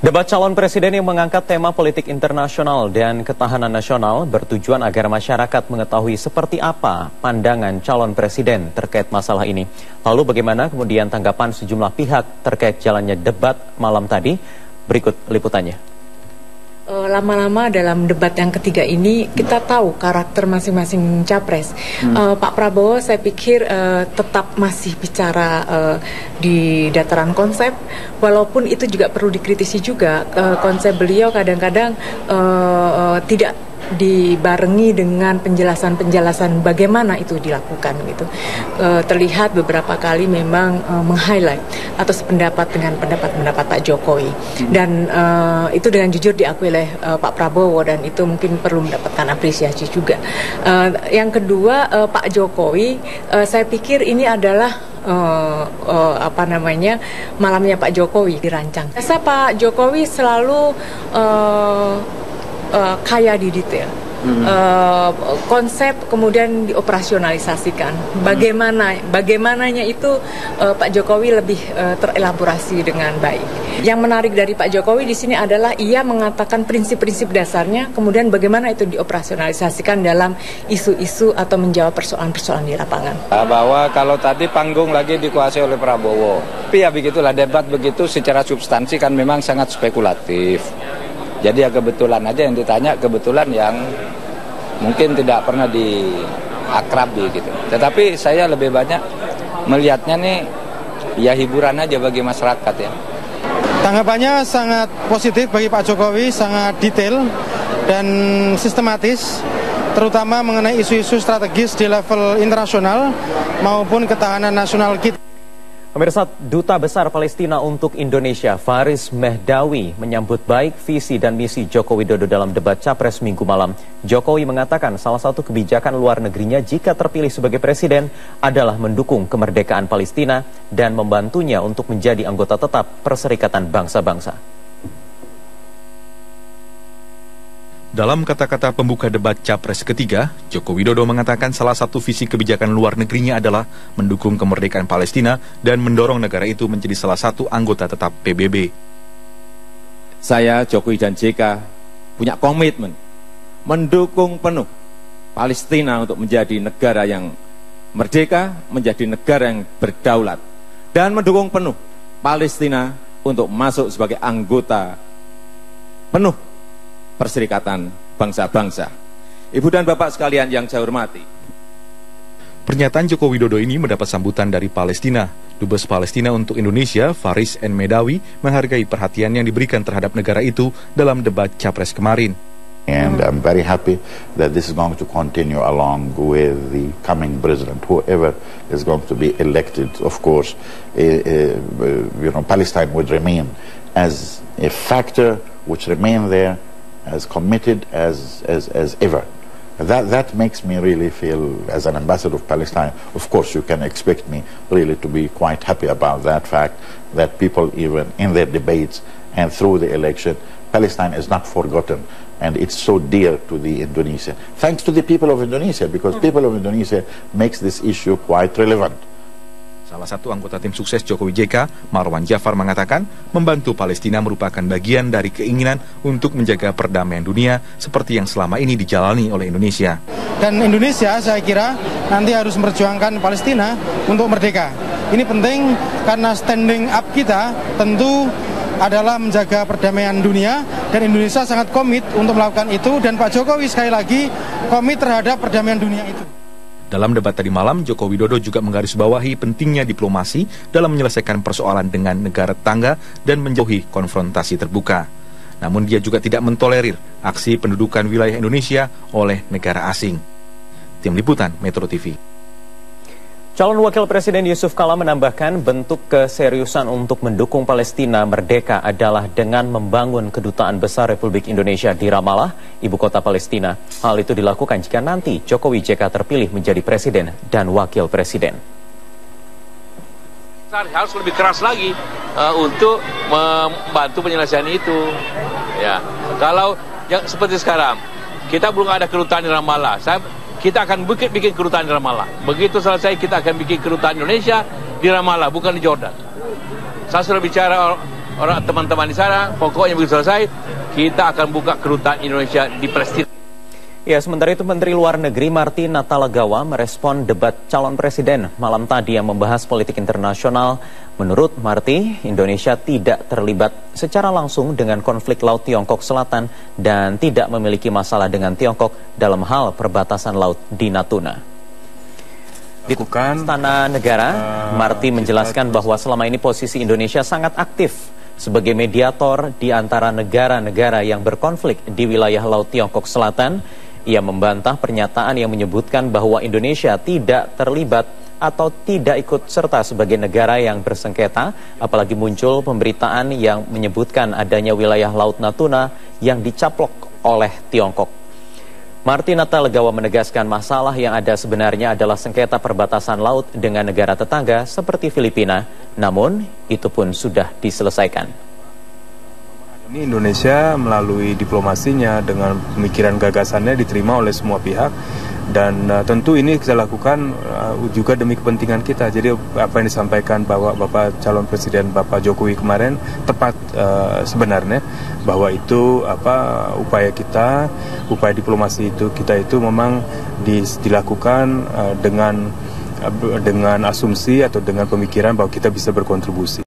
Debat calon presiden yang mengangkat tema politik internasional dan ketahanan nasional bertujuan agar masyarakat mengetahui seperti apa pandangan calon presiden terkait masalah ini. Lalu bagaimana kemudian tanggapan sejumlah pihak terkait jalannya debat malam tadi? Berikut liputannya. Lama-lama dalam debat yang ketiga ini kita tahu karakter masing-masing capres. Pak Prabowo saya pikir tetap masih bicara di dataran konsep, walaupun itu juga perlu dikritisi juga. Konsep beliau kadang-kadang tidak dibarengi dengan penjelasan-penjelasan bagaimana itu dilakukan gitu. Terlihat beberapa kali memang meng-highlight atau sependapat dengan pendapat Pak Jokowi, dan itu dengan jujur diakui oleh Pak Prabowo, dan itu mungkin perlu mendapatkan apresiasi juga. Yang kedua, Pak Jokowi, saya pikir ini adalah malamnya Pak Jokowi dirancang. Saya Pak Jokowi selalu kaya di detail. Konsep kemudian dioperasionalisasikan. Bagaimananya itu Pak Jokowi lebih terelaborasi dengan baik. Yang menarik dari Pak Jokowi di sini adalah ia mengatakan prinsip-prinsip dasarnya, kemudian bagaimana itu dioperasionalisasikan dalam isu-isu atau menjawab persoalan-persoalan di lapangan. Bahwa kalau tadi panggung lagi dikuasai oleh Prabowo, tapi ya begitulah, debat begitu secara substansi kan memang sangat spekulatif. Jadi ya kebetulan aja yang ditanya, kebetulan yang mungkin tidak pernah diakrabi gitu. Tetapi saya lebih banyak melihatnya nih ya hiburan aja bagi masyarakat ya. Tanggapannya sangat positif bagi Pak Jokowi, sangat detail dan sistematis, terutama mengenai isu-isu strategis di level internasional maupun ketahanan nasional kita. Pemirsa, Duta Besar Palestina untuk Indonesia, Faris Mehdawi, menyambut baik visi dan misi Joko Widodo dalam debat Capres Minggu malam. Jokowi mengatakan salah satu kebijakan luar negerinya jika terpilih sebagai presiden adalah mendukung kemerdekaan Palestina dan membantunya untuk menjadi anggota tetap Perserikatan Bangsa-Bangsa. Dalam kata-kata pembuka debat Capres ketiga, Joko Widodo mengatakan salah satu visi kebijakan luar negerinya adalah mendukung kemerdekaan Palestina dan mendorong negara itu menjadi salah satu anggota tetap PBB. Saya, Jokowi dan JK punya komitmen mendukung penuh Palestina untuk menjadi negara yang merdeka, menjadi negara yang berdaulat, dan mendukung penuh Palestina untuk masuk sebagai anggota penuh Perserikatan Bangsa-Bangsa. Ibu dan Bapak sekalian yang saya hormati, pernyataan Joko Widodo ini mendapat sambutan dari Palestina. Dubes Palestina untuk Indonesia, Faris Mehdawi, menghargai perhatian yang diberikan terhadap negara itu dalam debat Capres kemarin. And I'm very happy that this is going to continue along with the coming president, whoever is going to be elected. Of course, Palestine would remain as a factor which remain there, as committed as ever. That makes me really feel, as an ambassador of Palestine, of course you can expect me really to be quite happy about that fact, that people even in their debates and through the election, Palestine is not forgotten, and it's so dear to the Indonesian. Thanks to the people of Indonesia, because people of Indonesia makes this issue quite relevant. Salah satu anggota tim sukses Jokowi JK, Marwan Jafar, mengatakan membantu Palestina merupakan bagian dari keinginan untuk menjaga perdamaian dunia seperti yang selama ini dijalani oleh Indonesia. Dan Indonesia saya kira nanti harus memperjuangkan Palestina untuk merdeka. Ini penting karena standing up kita tentu adalah menjaga perdamaian dunia, dan Indonesia sangat komit untuk melakukan itu, dan Pak Jokowi sekali lagi komit terhadap perdamaian dunia itu. Dalam debat tadi malam, Joko Widodo juga menggarisbawahi pentingnya diplomasi dalam menyelesaikan persoalan dengan negara tetangga dan menjauhi konfrontasi terbuka. Namun dia juga tidak mentolerir aksi pendudukan wilayah Indonesia oleh negara asing. Tim Liputan Metro TV. Calon Wakil Presiden Yusuf Kala menambahkan bentuk keseriusan untuk mendukung Palestina merdeka adalah dengan membangun Kedutaan Besar Republik Indonesia di Ramallah, ibu kota Palestina. Hal itu dilakukan jika nanti Jokowi JK terpilih menjadi Presiden dan Wakil Presiden. Harus lebih keras lagi untuk membantu penyelesaian itu. Ya, kalau yang seperti sekarang, kita belum ada kedutaan di Ramallah. Kita akan bikin kedutaan di Ramallah. Begitu selesai kita akan bikin kedutaan Indonesia di Ramallah, bukan di Jordan. Saya sudah bicara orang teman-teman di sana, pokoknya begitu selesai, kita akan buka kedutaan Indonesia di Palestina. Ya, sementara itu Menteri Luar Negeri Marty Natalegawa merespon debat calon presiden malam tadi yang membahas politik internasional. Menurut Marty, Indonesia tidak terlibat secara langsung dengan konflik Laut Tiongkok Selatan dan tidak memiliki masalah dengan Tiongkok dalam hal perbatasan laut di Natuna. Di Istana Negara, Marty menjelaskan bahwa selama ini posisi Indonesia sangat aktif sebagai mediator di antara negara-negara yang berkonflik di wilayah Laut Tiongkok Selatan. Ia membantah pernyataan yang menyebutkan bahwa Indonesia tidak terlibat atau tidak ikut serta sebagai negara yang bersengketa, apalagi muncul pemberitaan yang menyebutkan adanya wilayah Laut Natuna yang dicaplok oleh Tiongkok. Marty Natalegawa menegaskan masalah yang ada sebenarnya adalah sengketa perbatasan laut dengan negara tetangga seperti Filipina, namun itu pun sudah diselesaikan. Ini Indonesia melalui diplomasinya dengan pemikiran gagasannya diterima oleh semua pihak dan tentu ini kita lakukan juga demi kepentingan kita. Jadi apa yang disampaikan bahwa Bapak calon presiden Bapak Jokowi kemarin tepat sebenarnya bahwa itu upaya kita, upaya diplomasi itu kita itu memang dilakukan dengan asumsi atau dengan pemikiran bahwa kita bisa berkontribusi.